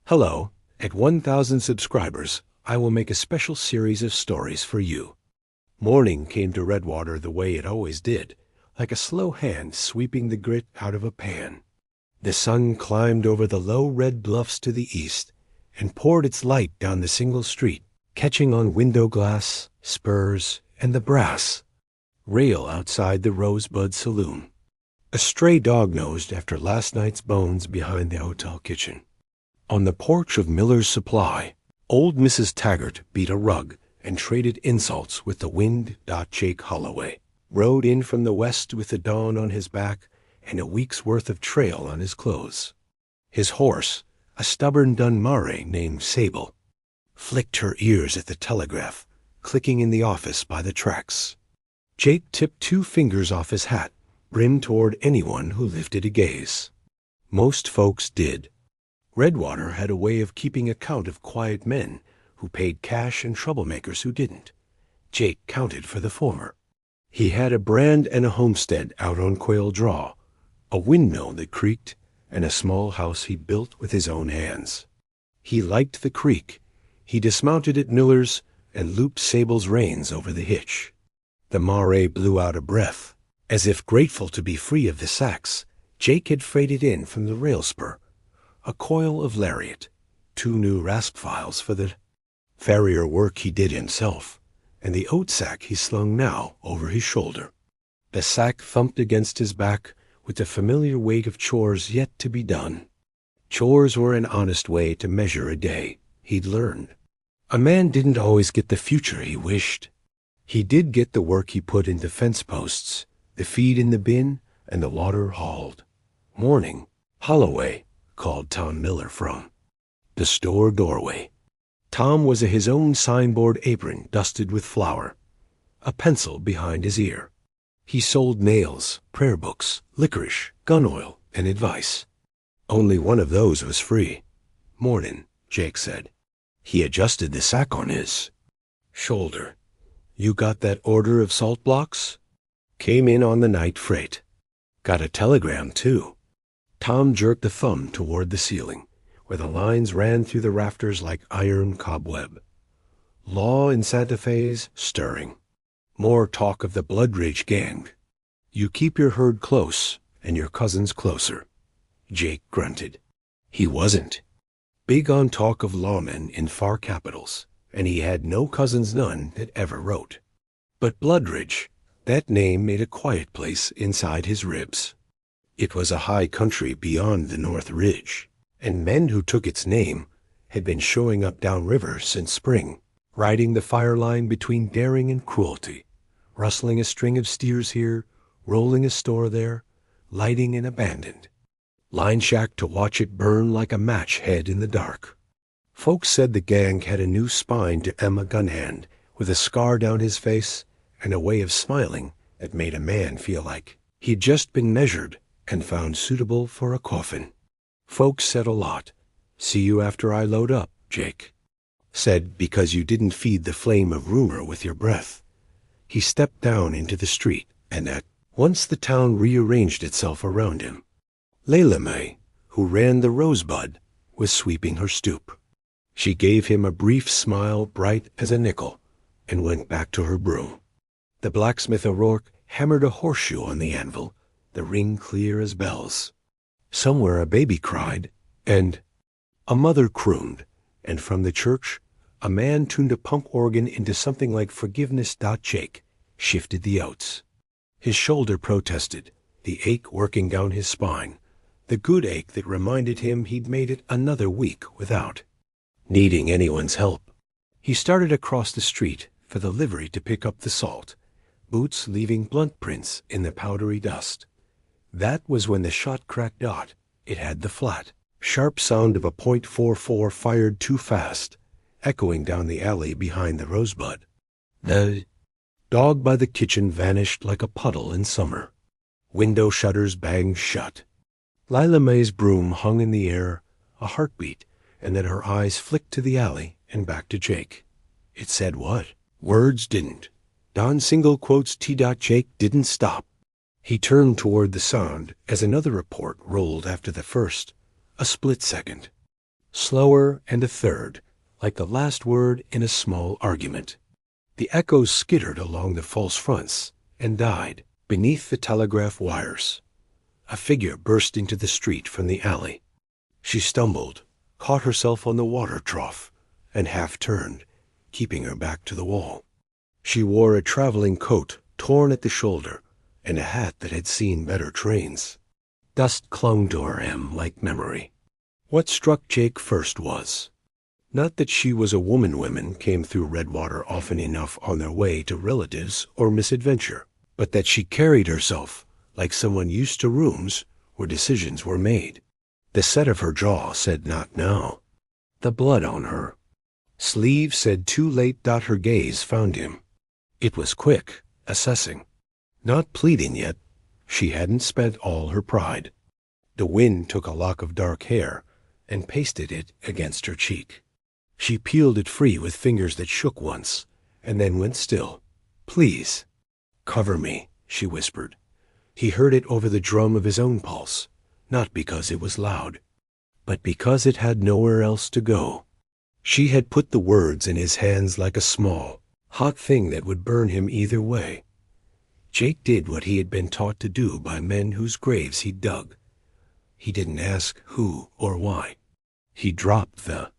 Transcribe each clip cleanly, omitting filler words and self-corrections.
Hello, at 1,000 subscribers, I will make a special series of stories for you. Morning came to Redwater the way it always did, like a slow hand sweeping the grit out of a pan. The sun climbed over the low red bluffs to the east and poured its light down the single street, catching on window glass, spurs, and the brass rail outside the Rosebud Saloon. A stray dog nosed after last night's bones behind the hotel kitchen. On the porch of Miller's Supply, old Mrs. Taggart beat a rug and traded insults with the wind. Jake Holloway rode in from the west with the dawn on his back and a week's worth of trail on his clothes. His horse, a stubborn Dunmare named Sable, flicked her ears at the telegraph, clicking in the office by the tracks. Jake tipped 2 fingers off his hat, brimmed toward anyone who lifted a gaze. Most folks did. Redwater had a way of keeping account of quiet men who paid cash and troublemakers who didn't. Jake counted for the former. He had a brand and a homestead out on Quail Draw, a windmill that creaked, and a small house he built with his own hands. He liked the creek. He dismounted at Miller's and looped Sable's reins over the hitch. The mare blew out a breath. As if grateful to be free of the sacks, Jake had freighted in from the rail spur a coil of lariat, 2 new rasp files for the farrier work he did himself, and the oat sack he slung now over his shoulder. The sack thumped against his back with the familiar weight of chores yet to be done. Chores were an honest way to measure a day, he'd learned. A man didn't always get the future he wished. He did get the work he put into fence posts, the feed in the bin, and the water hauled. Morning, Holloway, called Tom Miller from the store doorway. Tom was his own signboard apron dusted with flour, a pencil behind his ear. He sold nails, prayer books, licorice, gun oil, and advice. Only one of those was free. Mornin', Jake said. He adjusted the sack on his shoulder. You got that order of salt blocks? Came in on the night freight. Got a telegram, too. Tom jerked a thumb toward the ceiling, where the lines ran through the rafters like iron cobweb. Law in Santa Fe's stirring. More talk of the Blood Ridge gang. You keep your herd close, and your cousins closer. Jake grunted. He wasn't. Big on talk of lawmen in far capitals, and he had no cousins none that ever wrote. But Blood Ridge, that name made a quiet place inside his ribs. It was a high country beyond the North Ridge, and men who took its name had been showing up downriver since spring, riding the fire line between daring and cruelty, rustling a string of steers here, rolling a store there, lighting and abandoned. Line shack to watch it burn like a match head in the dark. Folks said the gang had a new spine to Emma Gunhand, with a scar down his face and a way of smiling that made a man feel like he'd just been measured and found suitable for a coffin. Folks said a lot. See you after I load up, Jake. Said because you didn't feed the flame of rumor with your breath. He stepped down into the street, and at once the town rearranged itself around him. Layla May, who ran the Rosebud, was sweeping her stoop. She gave him a brief smile bright as a nickel and went back to her broom. The blacksmith O'Rourke hammered a horseshoe on the anvil, the ring clear as bells. Somewhere a baby cried, and a mother crooned, and from the church a man tuned a pump organ into something like Forgiveness. Jake shifted the oats. His shoulder protested, the ache working down his spine, the good ache that reminded him he'd made it another week without needing anyone's help. He started across the street for the livery to pick up the salt, boots leaving blunt prints in the powdery dust. That was when the shot cracked out. It had the flat, sharp sound of a .44 fired too fast, echoing down the alley behind the Rosebud. The dog by the kitchen vanished like a puddle in summer. Window shutters banged shut. Lila May's broom hung in the air, a heartbeat, and then her eyes flicked to the alley and back to Jake. It said what? Words didn't. Don single quotes T. Jake didn't stop. He turned toward the sound as another report rolled after the first, a split second. slower, and a third, like the last word in a small argument. The echoes skittered along the false fronts and died beneath the telegraph wires. A figure burst into the street from the alley. She stumbled, caught herself on the water trough, and half turned, keeping her back to the wall. She wore a traveling coat torn at the shoulder and a hat that had seen better trains. Dust clung to her hem like memory. What struck Jake first was, not that she was a woman. Women came through Redwater often enough on their way to relatives or misadventure, but that she carried herself like someone used to rooms where decisions were made. The set of her jaw said not now. The blood on her sleeve said too late. Her gaze found him. It was quick, assessing, not pleading yet. She hadn't spent all her pride. The wind took a lock of dark hair and pasted it against her cheek. She peeled it free with fingers that shook once and then went still. "Please, cover me," she whispered. He heard it over the drum of his own pulse, not because it was loud, but because it had nowhere else to go. She had put the words in his hands like a small, hot thing that would burn him either way. Jake did what he had been taught to do by men whose graves he dug. He didn't ask who or why. He dropped the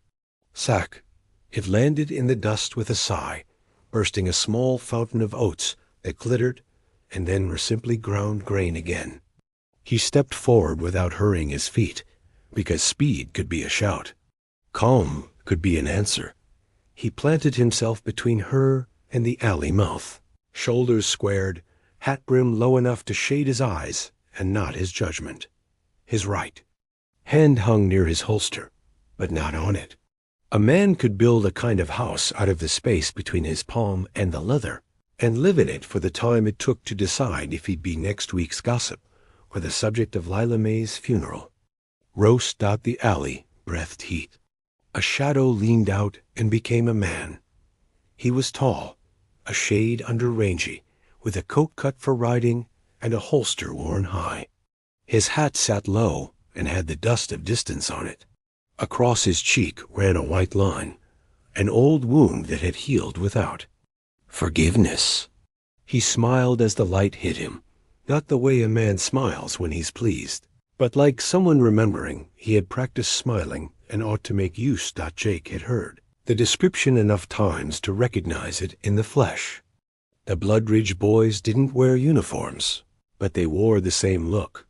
sack. It landed in the dust with a sigh, bursting a small fountain of oats that glittered and then were simply ground grain again. He stepped forward without hurrying his feet, because speed could be a shout. Calm could be an answer. He planted himself between her and the alley mouth, shoulders squared, hat brim low enough to shade his eyes and not his judgment. His right hand hung near his holster, but not on it. A man could build a kind of house out of the space between his palm and the leather, and live in it for the time it took to decide if he'd be next week's gossip or the subject of Lila May's funeral. Roast out the alley breathed heat. A shadow leaned out and became a man. He was tall, a shade under rangy, with a coat cut for riding and a holster worn high. His hat sat low and had the dust of distance on it. Across his cheek ran a white line, an old wound that had healed without. Forgiveness. He smiled as the light hit him, not the way a man smiles when he's pleased, but like someone remembering he had practiced smiling and ought to make use. Jake had heard the description enough times to recognize it in the flesh. The Bloodridge boys didn't wear uniforms, but they wore the same look,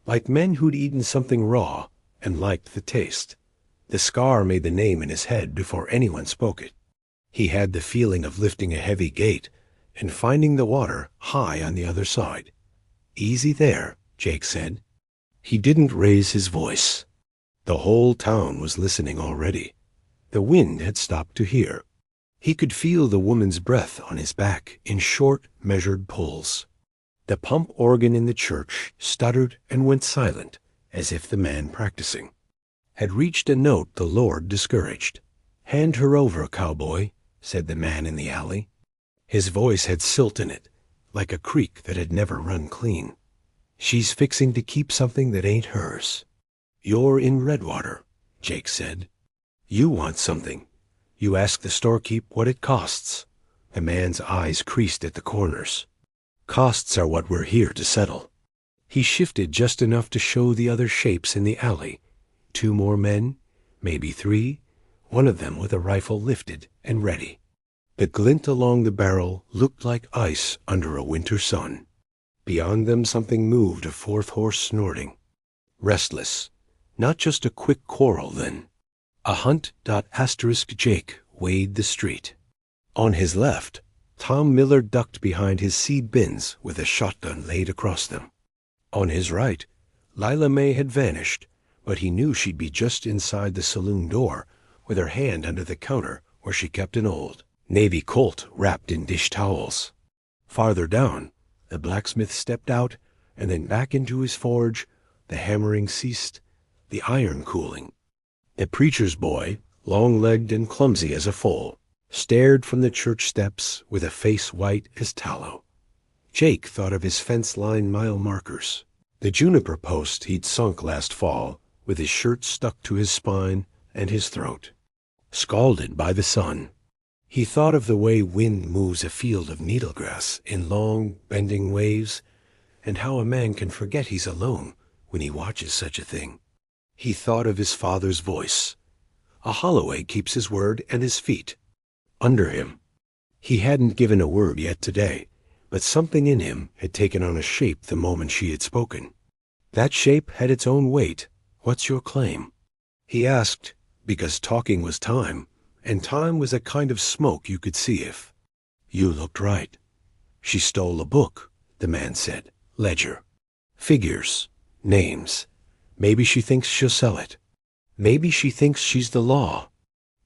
like men who'd eaten something raw and liked the taste. The scar made the name in his head before anyone spoke it. He had the feeling of lifting a heavy gate and finding the water high on the other side. "Easy there," Jake said. He didn't raise his voice. The whole town was listening already. The wind had stopped to hear. He could feel the woman's breath on his back in short, measured pulls. The pump organ in the church stuttered and went silent, as if the man practicing had reached a note the Lord discouraged. "Hand her over, cowboy," said the man in the alley. His voice had silt in it, like a creek that had never run clean. "She's fixing to keep something that ain't hers." "You're in Redwater," Jake said. "You want something. You ask the storekeep what it costs." The man's eyes creased at the corners. "Costs are what we're here to settle." He shifted just enough to show the other shapes in the alley. 2 more men, maybe 3, one of them with a rifle lifted and ready. The glint along the barrel looked like ice under a winter sun. Beyond them something moved, a 4th horse snorting. Restless, not just a quick quarrel then. A hunt. Jake weighed the street. On his left, Tom Miller ducked behind his seed bins with a shotgun laid across them. On his right, Lila May had vanished, but he knew she'd be just inside the saloon door, with her hand under the counter where she kept an old Navy Colt wrapped in dish towels. Farther down, the blacksmith stepped out and then back into his forge. The hammering ceased, the iron cooling. The preacher's boy, long-legged and clumsy as a foal, stared from the church steps with a face white as tallow. Jake thought of his fence-line mile markers, the juniper post he'd sunk last fall, with his shirt stuck to his spine and his throat, scalded by the sun. He thought of the way wind moves a field of needlegrass in long, bending waves, and how a man can forget he's alone when he watches such a thing. He thought of his father's voice. A Holloway keeps his word and his feet under him. He hadn't given a word yet today, but something in him had taken on a shape the moment she had spoken. That shape had its own weight. What's your claim? He asked, because talking was time, and time was a kind of smoke you could see if. You looked right. She stole a book, the man said. Ledger. Figures. Names. Maybe she thinks she'll sell it. Maybe she thinks she's the law.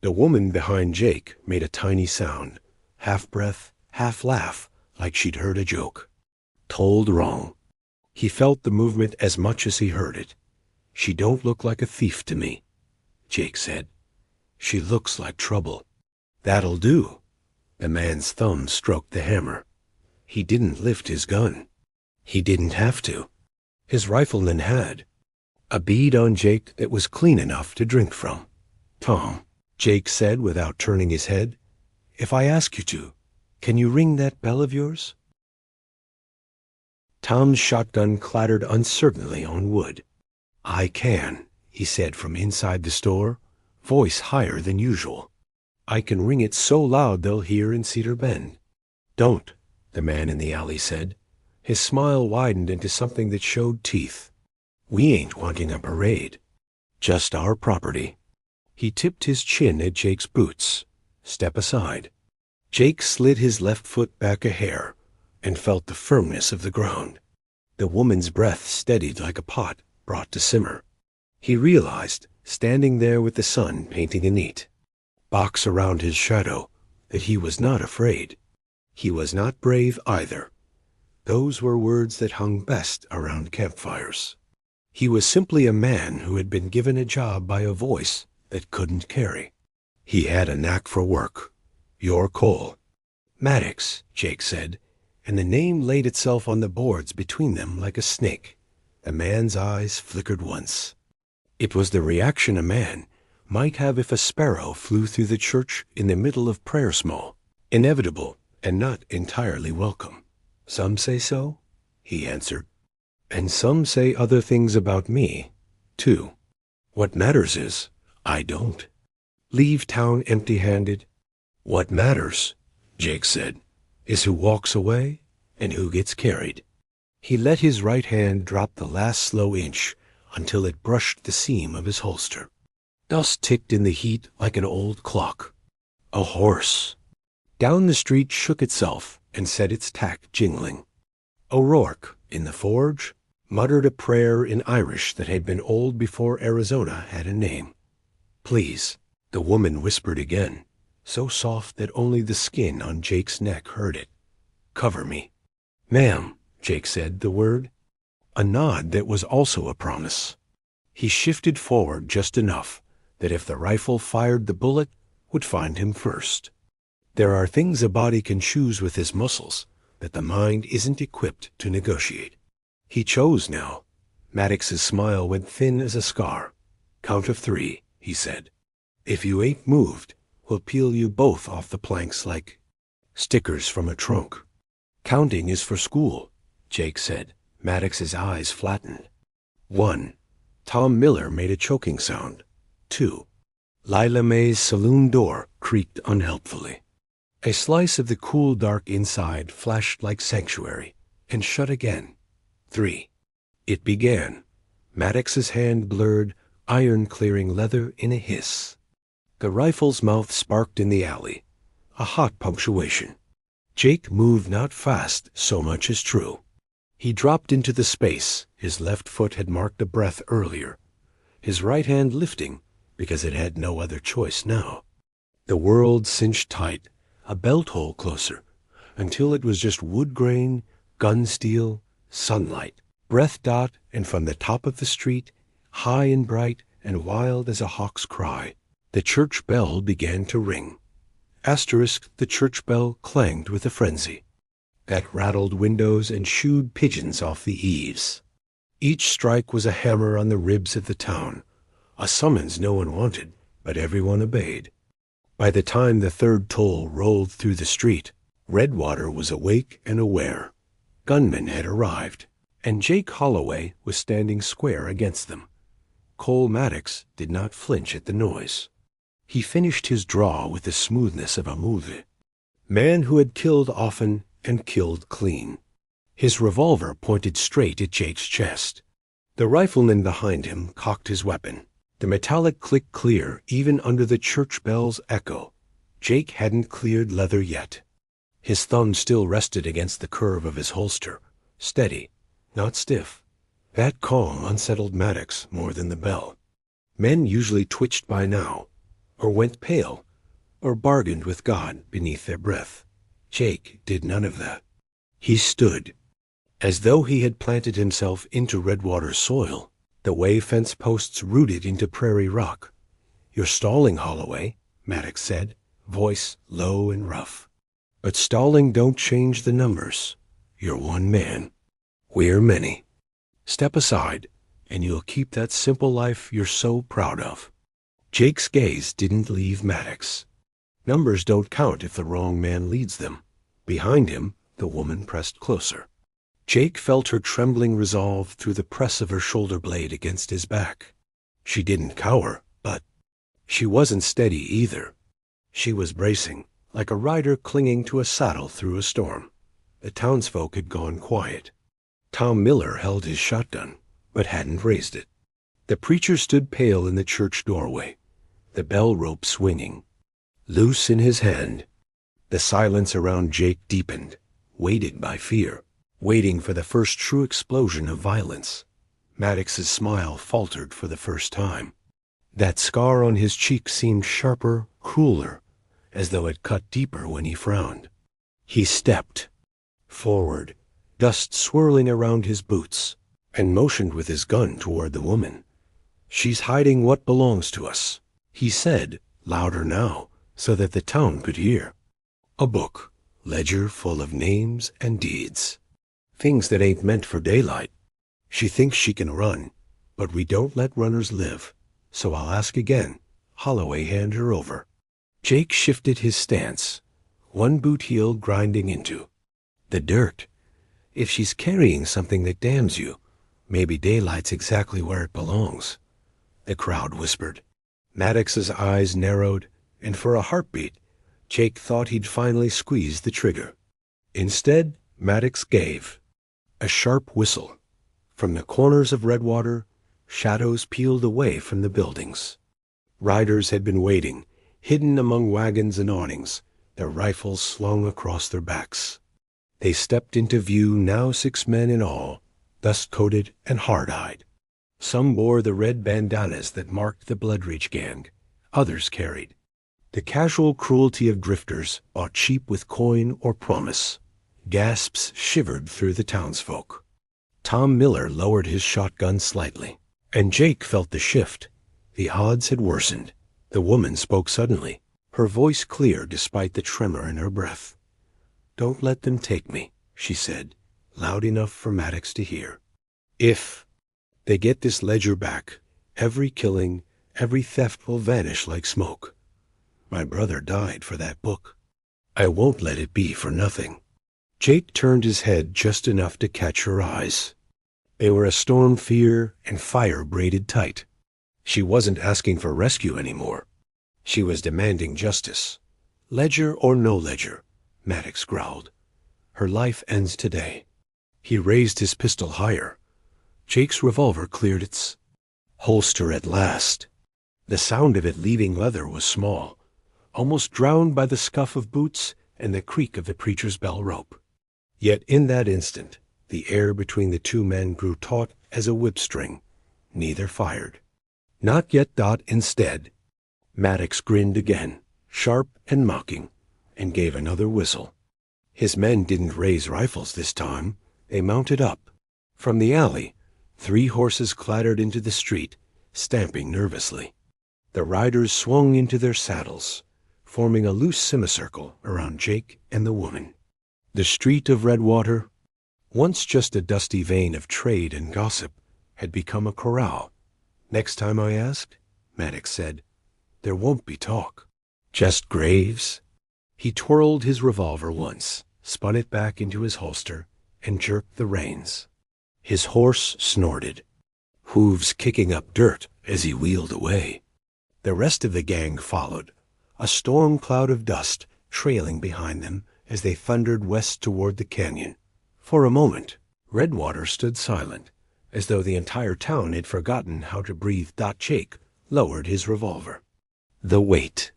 The woman behind Jake made a tiny sound, half breath, half laugh, like she'd heard a joke. Told wrong. He felt the movement as much as he heard it. She don't look like a thief to me, Jake said. She looks like trouble. That'll do. The man's thumb stroked the hammer. He didn't lift his gun. He didn't have to. His rifleman had a bead on Jake that was clean enough to drink from. Tom, Jake said without turning his head, if I ask you to, can you ring that bell of yours? Tom's shotgun clattered uncertainly on wood. I can, he said from inside the store, voice higher than usual. I can ring it so loud they'll hear in Cedar Bend. Don't, the man in the alley said. His smile widened into something that showed teeth. We ain't wanting a parade. Just our property. He tipped his chin at Jake's boots. Step aside. Jake slid his left foot back a hair and felt the firmness of the ground. The woman's breath steadied like a pot brought to simmer. He realized, standing there with the sun painting a neat box around his shadow, that he was not afraid. He was not brave either. Those were words that hung best around campfires. He was simply a man who had been given a job by a voice that couldn't carry. He had a knack for work. Your call. Maddox, Jake said, and the name laid itself on the boards between them like a snake. The man's eyes flickered once. It was the reaction a man might have if a sparrow flew through the church in the middle of prayer small. Inevitable and not entirely welcome. Some say so, he answered. And some say other things about me, too. What matters is, I don't. Leave town empty-handed. What matters, Jake said, is who walks away and who gets carried. He let his right hand drop the last slow inch until it brushed the seam of his holster. Dust ticked in the heat like an old clock. A horse. Down the street shook itself and set its tack jingling. O'Rourke, in the forge, muttered a prayer in Irish that had been old before Arizona had a name. Please, the woman whispered again, so soft that only the skin on Jake's neck heard it. Cover me. Ma'am, Jake said the word. A nod that was also a promise. He shifted forward just enough that if the rifle fired the bullet, would find him first. There are things a body can choose with his muscles that the mind isn't equipped to negotiate. He chose now. Maddox's smile went thin as a scar. Count of 3, he said. If you ain't moved, we'll peel you both off the planks like stickers from a trunk. Counting is for school, Jake said. Maddox's eyes flattened. 1. Tom Miller made a choking sound. 2. Lila May's saloon door creaked unhelpfully. A slice of the cool dark inside flashed like sanctuary and shut again. 3. It began. Maddox's hand blurred, iron-clearing leather in a hiss. The rifle's mouth sparked in the alley. A hot punctuation. Jake moved not fast so much as true. He dropped into the space his left foot had marked a breath earlier, his right hand lifting because it had no other choice now. The world cinched tight, a belt hole closer, until it was just wood grain, gun steel, sunlight, breath dot, and from the top of the street, high and bright and wild as a hawk's cry, the church bell began to ring. Asterisk, the church bell clanged with a frenzy. That rattled windows and shooed pigeons off the eaves. Each strike was a hammer on the ribs of the town, a summons no one wanted, but everyone obeyed. By the time the third toll rolled through the street, Redwater was awake and aware. Gunmen had arrived, and Jake Holloway was standing square against them. Cole Maddox did not flinch at the noise. He finished his draw with the smoothness of a movie. Man who had killed often and killed clean. His revolver pointed straight at Jake's chest. The rifleman behind him cocked his weapon. The metallic clicked clear even under the church bell's echo. Jake hadn't cleared leather yet. His thumb still rested against the curve of his holster, steady, not stiff. That calm unsettled Maddox more than the bell. Men usually twitched by now, or went pale, or bargained with God beneath their breath. Jake did none of that. He stood, as though he had planted himself into Redwater soil, the way fence posts rooted into prairie rock. "You're stalling, Holloway," Maddox said, voice low and rough. "But stalling don't change the numbers. You're one man. We're many. Step aside, and you'll keep that simple life you're so proud of." Jake's gaze didn't leave Maddox. Numbers don't count if the wrong man leads them. Behind him, the woman pressed closer. Jake felt her trembling resolve through the press of her shoulder blade against his back. She didn't cower, but she wasn't steady either. She was bracing, like a rider clinging to a saddle through a storm. The townsfolk had gone quiet. Tom Miller held his shotgun, but hadn't raised it. The preacher stood pale in the church doorway, the bell rope swinging, loose in his hand. The silence around Jake deepened, weighted by fear, waiting for the first true explosion of violence. Maddox's smile faltered for the first time. That scar on his cheek seemed sharper, crueler, as though it cut deeper when he frowned. He stepped forward, dust swirling around his boots, and motioned with his gun toward the woman. "She's hiding what belongs to us," he said, louder now, so that the town could hear. "A book, ledger full of names and deeds. Things that ain't meant for daylight. She thinks she can run, but we don't let runners live. So I'll ask again. Holloway, hand her over." Jake shifted his stance, one boot heel grinding into the dirt. "If she's carrying something that damns you, maybe daylight's exactly where it belongs," the crowd whispered. Maddox's eyes narrowed, and for a heartbeat, Jake thought he'd finally squeezed the trigger. Instead, Maddox gave a sharp whistle. From the corners of Redwater, shadows peeled away from the buildings. Riders had been waiting, hidden among wagons and awnings, their rifles slung across their backs. They stepped into view, now 6 men in all, dust-coated and hard-eyed. Some wore the red bandanas that marked the Bloodreach gang. Others carried the casual cruelty of drifters bought cheap with coin or promise. Gasps shivered through the townsfolk. Tom Miller lowered his shotgun slightly, and Jake felt the shift. The odds had worsened. The woman spoke suddenly, her voice clear despite the tremor in her breath. "Don't let them take me," she said, loud enough for Maddox to hear. "If they get this ledger back, every killing, every theft will vanish like smoke. My brother died for that book. I won't let it be for nothing." Jake turned his head just enough to catch her eyes. They were a storm fear and fire braided tight. She wasn't asking for rescue anymore. She was demanding justice. "Ledger or no ledger," Maddox growled. "Her life ends today." He raised his pistol higher. Jake's revolver cleared its holster at last. The sound of it leaving leather was small, almost drowned by the scuff of boots and the creak of the preacher's bell rope. Yet in that instant, the air between the two men grew taut as a whipstring. Neither fired. "Not yet, Dot." Instead, Maddox grinned again, sharp and mocking, and gave another whistle. His men didn't raise rifles this time. They mounted up. From the alley, 3 horses clattered into the street, stamping nervously. The riders swung into their saddles, forming a loose semicircle around Jake and the woman. The street of Redwater, once just a dusty vein of trade and gossip, had become a corral. "Next time I asked," Maddox said, There won't be talk. Just graves. He twirled his revolver once, spun it back into his holster, and jerked the reins. His horse snorted, hooves kicking up dirt as he wheeled away. The rest of the gang followed, a storm cloud of dust trailing behind them as they thundered west toward the canyon. For a moment, Redwater stood silent, as though the entire town had forgotten how to breathe. Jake lowered his revolver. The weight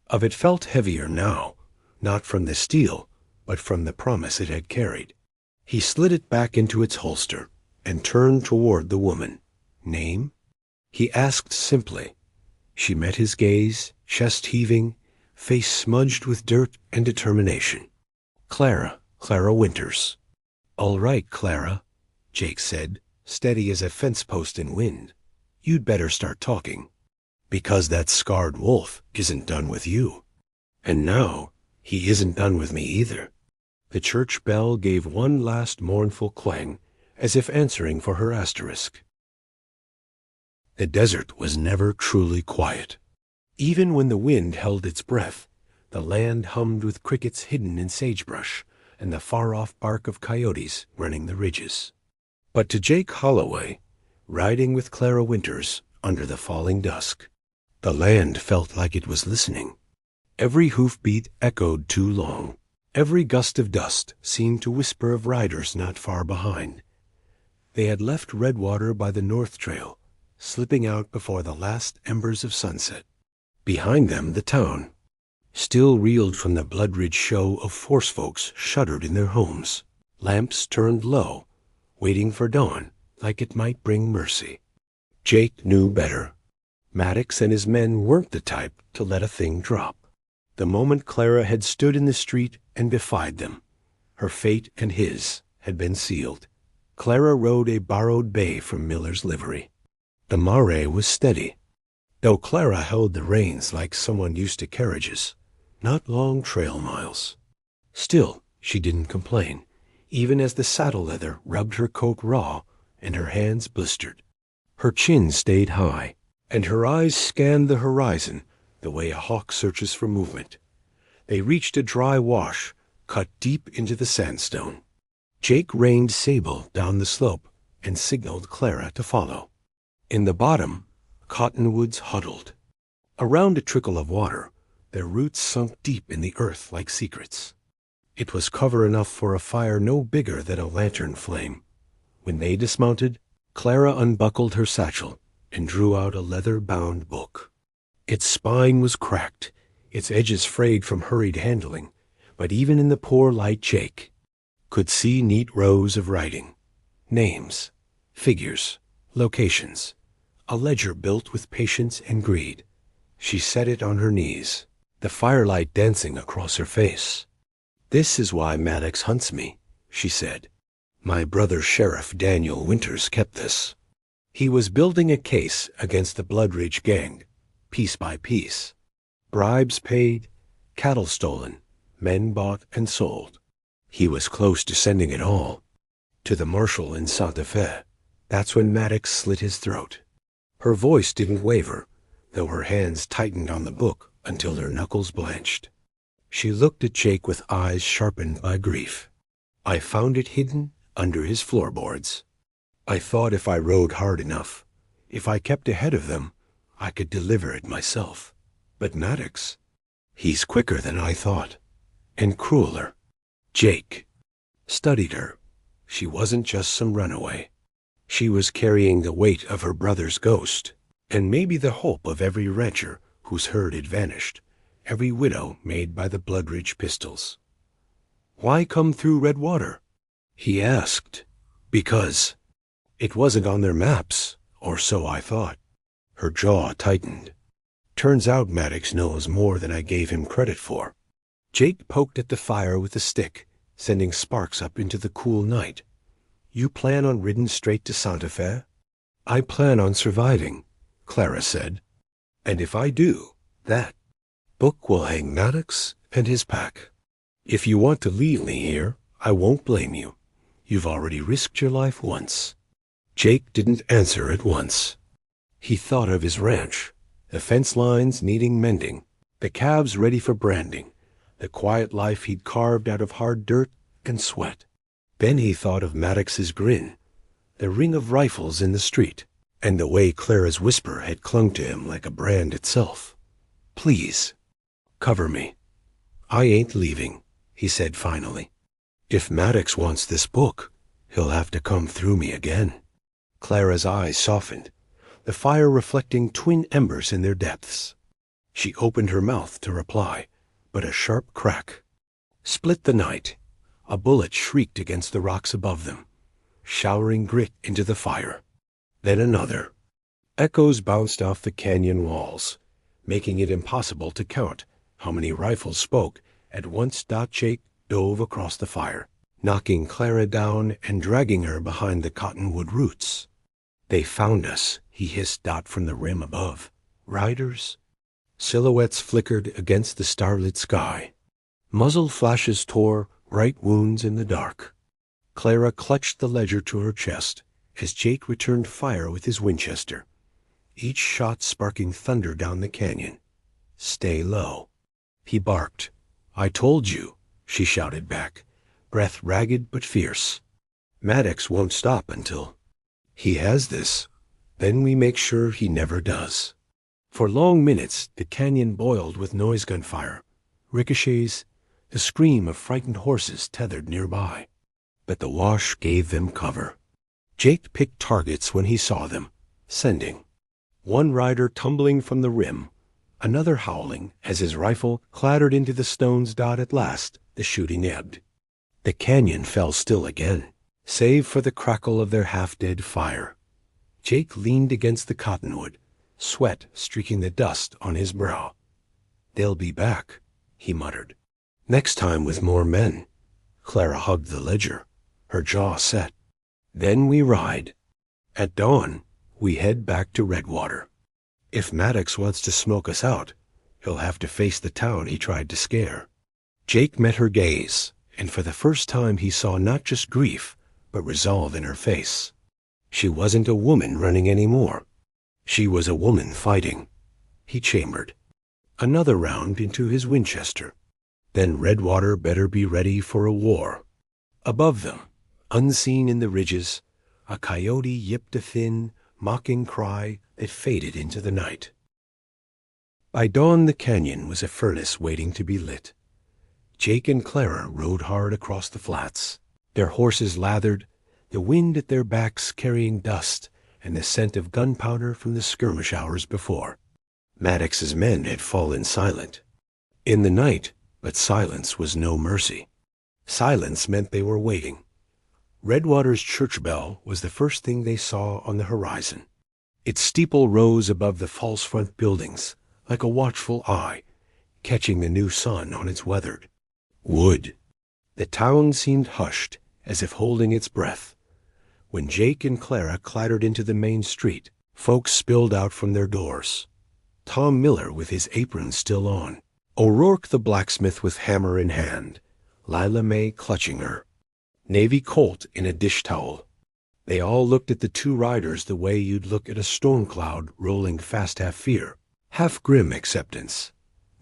of it felt heavier now, not from the steel, but from the promise it had carried. He slid it back into its holster and turned toward the woman. Name? He asked simply. She met his gaze, chest heaving, face smudged with dirt and determination. Clara Winters. All right, Clara, Jake said, steady as a fence post in wind. You'd better start talking. Because that scarred wolf isn't done with you. And now he isn't done with me either. The church bell gave one last mournful clang, as if answering for her asterisk. The desert was never truly quiet. Even when the wind held its breath, the land hummed with crickets hidden in sagebrush and the far-off bark of coyotes running the ridges. But to Jake Holloway, riding with Clara Winters under the falling dusk, the land felt like it was listening. Every hoofbeat echoed too long. Every gust of dust seemed to whisper of riders not far behind. They had left Redwater by the North Trail, slipping out before the last embers of sunset. Behind them, the town, still reeled from the Bloodridge show of force folks shuddered in their homes, lamps turned low, waiting for dawn like it might bring mercy. Jake knew better. Maddox and his men weren't the type to let a thing drop. The moment Clara had stood in the street and defied them, her fate and his had been sealed. Clara rode a borrowed bay from Miller's livery. The mare was steady, though Clara held the reins like someone used to carriages, not long trail miles. Still, she didn't complain, even as the saddle leather rubbed her coat raw and her hands blistered. Her chin stayed high, and her eyes scanned the horizon the way a hawk searches for movement. They reached a dry wash cut deep into the sandstone. Jake reined Sable down the slope and signaled Clara to follow. In the bottom, cottonwoods huddled. Around a trickle of water, their roots sunk deep in the earth like secrets. It was cover enough for a fire no bigger than a lantern flame. When they dismounted, Clara unbuckled her satchel and drew out a leather-bound book. Its spine was cracked, its edges frayed from hurried handling, but even in the poor light Jake could see neat rows of writing. Names, figures, locations, a ledger built with patience and greed. She set it on her knees, the firelight dancing across her face. "This is why Maddox hunts me," she said. "My brother Sheriff Daniel Winters kept this. He was building a case against the Bloodridge gang, piece by piece. Bribes paid, cattle stolen, men bought and sold. He was close to sending it all to the marshal in Santa Fe. That's when Maddox slit his throat." Her voice didn't waver, though her hands tightened on the book until their knuckles blanched. She looked at Jake with eyes sharpened by grief. "I found it hidden under his floorboards. I thought if I rode hard enough, if I kept ahead of them, I could deliver it myself. But Maddox, he's quicker than I thought, and crueler." Jake studied her. She wasn't just some runaway. She was carrying the weight of her brother's ghost, and maybe the hope of every rancher whose herd had vanished, every widow made by the Bloodridge pistols. "Why come through Redwater?" he asked. "Because it wasn't on their maps, or so I thought." Her jaw tightened. "Turns out Maddox knows more than I gave him credit for." Jake poked at the fire with a stick, sending sparks up into the cool night. "You plan on riding straight to Santa Fe?" "I plan on surviving," Clara said. "And if I do, that book will hang Maddox and his pack. If you want to leave me here, I won't blame you. You've already risked your life once." Jake didn't answer at once. He thought of his ranch, The fence lines needing mending, the calves ready for branding, the quiet life he'd carved out of hard dirt and sweat. Then he thought of Maddox's grin, the ring of rifles in the street, and the way Clara's whisper had clung to him like a brand itself. "Please, cover me. I ain't leaving," he said finally. "If Maddox wants this book, he'll have to come through me again." Clara's eyes softened, the fire reflecting twin embers in their depths. She opened her mouth to reply, but a sharp crack split the night. A bullet shrieked against the rocks above them, showering grit into the fire. Then another. Echoes bounced off the canyon walls, making it impossible to count how many rifles spoke at once. Jake dove across the fire, knocking Clara down and dragging her behind the cottonwood roots. "They found us," he hissed from the rim above. "Riders?" Silhouettes flickered against the starlit sky. Muzzle flashes tore right wounds in the dark. Clara clutched the ledger to her chest as Jake returned fire with his Winchester, each shot sparking thunder down the canyon. "Stay low," he barked. "I told you," she shouted back, breath ragged but fierce. "Maddox won't stop until he has this. Then we make sure he never does." For long minutes the canyon boiled with noise gunfire, ricochets, the scream of frightened horses tethered nearby. But the wash gave them cover. Jake picked targets when he saw them, sending. One rider tumbling from the rim, another howling as his rifle clattered into the stones. At last the shooting ebbed. The canyon fell still again, save for the crackle of their half-dead fire. Jake leaned against the cottonwood, sweat streaking the dust on his brow. "They'll be back," he muttered. "Next time with more men." Clara hugged the ledger, her jaw set. "Then we ride. At dawn, we head back to Redwater. If Maddox wants to smoke us out, he'll have to face the town he tried to scare." Jake met her gaze, and for the first time he saw not just grief, but resolve in her face. She wasn't a woman running anymore. She was a woman fighting. He chambered another round into his Winchester. Then Redwater better be ready for a war. Above them, unseen in the ridges, a coyote yipped a thin, mocking cry that faded into the night. By dawn the canyon was a furnace waiting to be lit. Jake and Clara rode hard across the flats, their horses lathered, the wind at their backs carrying dust and the scent of gunpowder from the skirmish hours before. Maddox's men had fallen silent in the night, but silence was no mercy. Silence meant they were waiting. Redwater's church bell was the first thing they saw on the horizon. Its steeple rose above the false front buildings like a watchful eye, catching the new sun on its weathered wood. The town seemed hushed, as if holding its breath. When Jake and Clara clattered into the main street, folks spilled out from their doors. Tom Miller with his apron still on, O'Rourke the blacksmith with hammer in hand, Lila May clutching her, Navy Colt in a dish towel. They all looked at the two riders the way you'd look at a storm cloud rolling fast, half fear, half grim acceptance.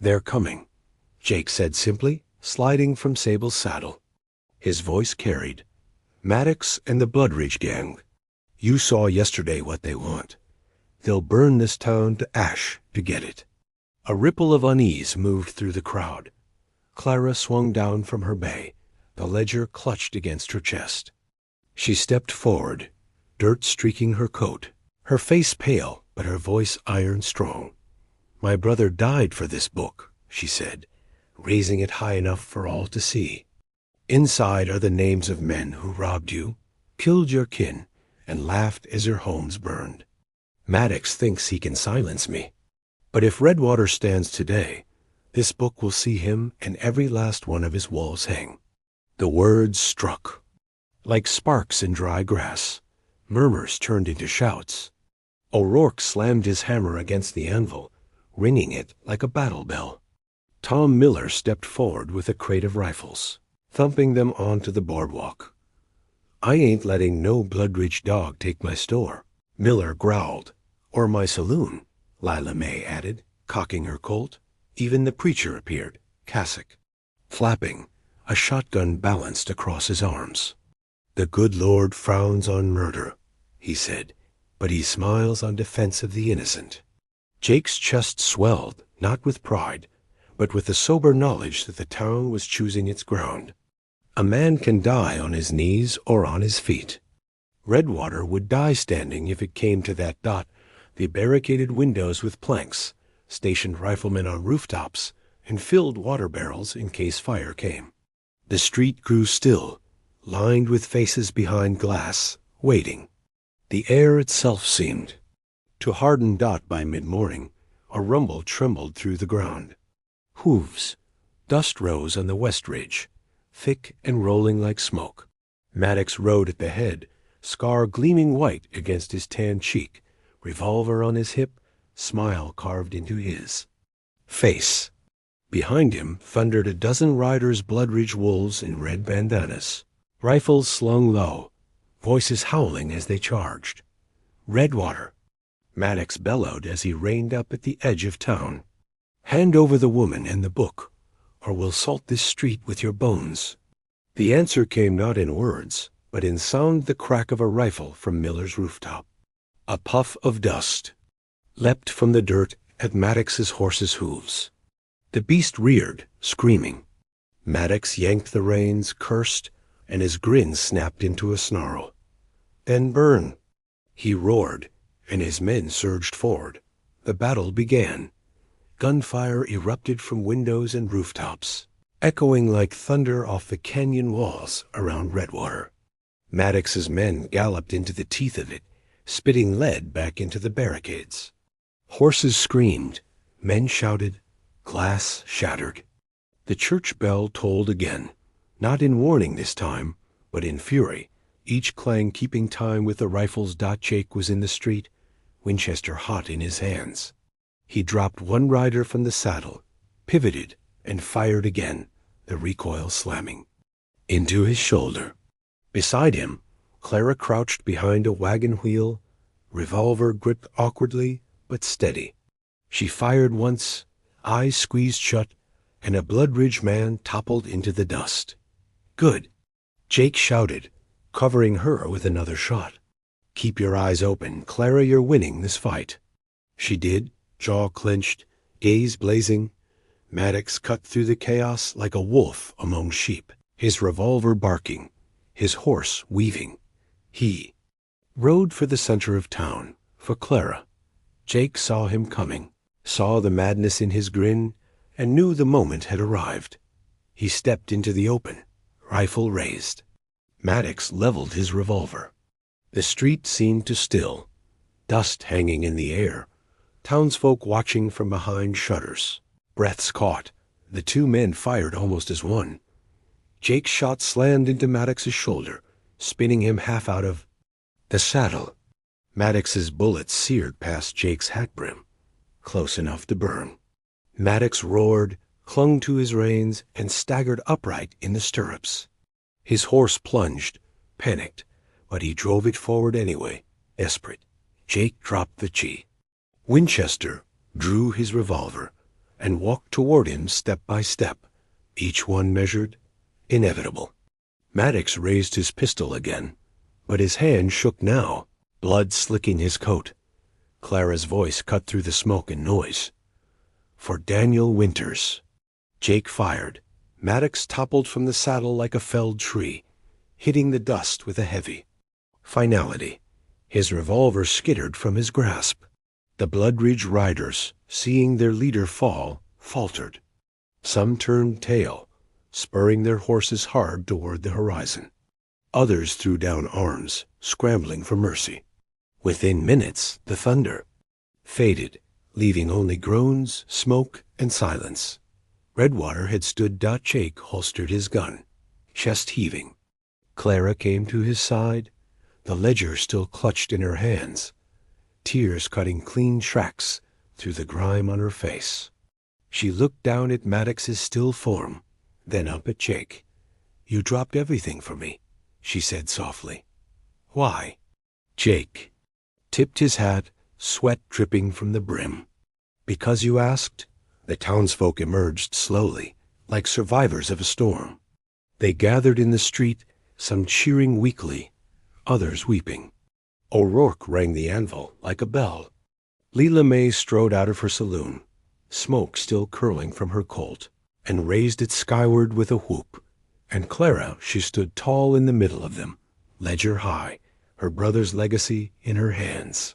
"They're coming," Jake said simply, sliding from Sable's saddle. His voice carried. "Maddox and the Blood Ridge gang. You saw yesterday what they want. They'll burn this town to ash to get it." A ripple of unease moved through the crowd. Clara swung down from her bay, the ledger clutched against her chest. She stepped forward, dirt streaking her coat, her face pale but her voice iron strong. "My brother died for this book," she said, raising it high enough for all to see. "Inside are the names of men who robbed you, killed your kin, and laughed as their homes burned. Maddox thinks he can silence me. But if Redwater stands today, this book will see him and every last one of his walls hang." The words struck. Like sparks in dry grass, murmurs turned into shouts. O'Rourke slammed his hammer against the anvil, ringing it like a battle bell. Tom Miller stepped forward with a crate of rifles, thumping them onto the boardwalk. "I ain't letting no Blood Ridge dog take my store," Miller growled, "or my saloon. Lila May added, cocking her Colt. Even the preacher appeared, cassock flapping, a shotgun balanced across his arms. "The good Lord frowns on murder," he said, "but he smiles on defense of the innocent." Jake's chest swelled, not with pride, but with the sober knowledge that the town was choosing its ground. A man can die on his knees or on his feet. Redwater would die standing if it came to that. The barricaded windows with planks, stationed riflemen on rooftops, and filled water barrels in case fire came. The street grew still, lined with faces behind glass, waiting. The air itself seemed to harden. By mid-morning, a rumble trembled through the ground. Hooves. Dust rose on the west ridge, thick and rolling like smoke. Maddox rode at the head, scar gleaming white against his tan cheek, revolver on his hip, smile carved into his face. Behind him thundered a dozen riders, blood-ridge wolves in red bandanas, rifles slung low, voices howling as they charged. "Redwater!" Maddox bellowed as he reined up at the edge of town. "Hand over the woman and the book, or we'll salt this street with your bones." The answer came not in words, but in sound, the crack of a rifle from Miller's rooftop. A puff of dust leapt from the dirt at Maddox's horse's hooves. The beast reared, screaming. Maddox yanked the reins, cursed, and his grin snapped into a snarl. "Then burn!" He roared, and his men surged forward. The battle began. Gunfire erupted from windows and rooftops, echoing like thunder off the canyon walls around Redwater. Maddox's men galloped into the teeth of it, spitting lead back into the barricades. Horses screamed, men shouted, glass shattered. The church bell tolled again, not in warning this time, but in fury, each clang keeping time with the rifles. Jake was in the street, Winchester hot in his hands. He dropped one rider from the saddle, pivoted, and fired again, the recoil slamming into his shoulder. Beside him, Clara crouched behind a wagon wheel, revolver gripped awkwardly but steady. She fired once, eyes squeezed shut, and a blood-ridge man toppled into the dust. "Good!" Jake shouted, covering her with another shot. "Keep your eyes open, Clara, you're winning this fight." She did, jaw clenched, gaze blazing. Maddox cut through the chaos like a wolf among sheep, his revolver barking, his horse weaving. He rode for the center of town, for Clara. Jake saw him coming, saw the madness in his grin, and knew the moment had arrived. He stepped into the open, rifle raised. Maddox leveled his revolver. The street seemed to still, dust hanging in the air, townsfolk watching from behind shutters. Breaths caught. The two men fired almost as one. Jake's shot slammed into Maddox's shoulder, spinning him half out of the saddle. Maddox's bullet seared past Jake's hat brim, close enough to burn. Maddox roared, clung to his reins, and staggered upright in the stirrups. His horse plunged, panicked, but he drove it forward anyway, desperate. Jake dropped the chi. Winchester drew his revolver and walked toward him step by step, each one measured, inevitable. Maddox raised his pistol again, but his hand shook now, blood slicking his coat. Clara's voice cut through the smoke and noise. "For Daniel Winters." Jake fired. Maddox toppled from the saddle like a felled tree, hitting the dust with a heavy finality. His revolver skittered from his grasp. The blood-ridge riders, seeing their leader fall, faltered. Some turned tail, spurring their horses hard toward the horizon. Others threw down arms, scrambling for mercy. Within minutes, the thunder faded, leaving only groans, smoke, and silence. Redwater had stood. Jake holstered his gun, chest heaving. Clara came to his side, the ledger still clutched in her hands, tears cutting clean tracks through the grime on her face. She looked down at Maddox's still form, then up at Jake. "You dropped everything for me," she said softly. "Why?" Jake tipped his hat, sweat dripping from the brim. Because you asked? The townsfolk emerged slowly, like survivors of a storm. They gathered in the street, some cheering weakly, others weeping. O'Rourke rang the anvil like a bell. Leela May strode out of her saloon, smoke still curling from her Colt, and raised it skyward with a whoop. And Clara, she stood tall in the middle of them, ledger high, her brother's legacy in her hands.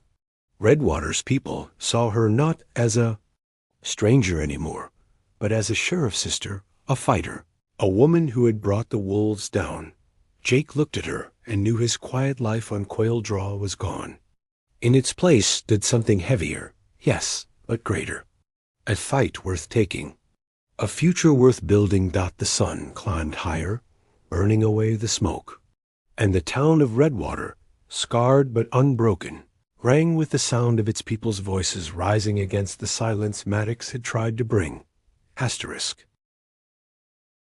Redwater's people saw her not as a stranger anymore, but as a sheriff's sister, a fighter, a woman who had brought the wolves down. Jake looked at her and knew his quiet life on Quail Draw was gone. In its place stood something heavier, yes, but greater. A fight worth taking. A future worth building. The sun climbed higher, burning away the smoke. And the town of Redwater, scarred but unbroken, rang with the sound of its people's voices rising against the silence Maddox had tried to bring. Asterisk.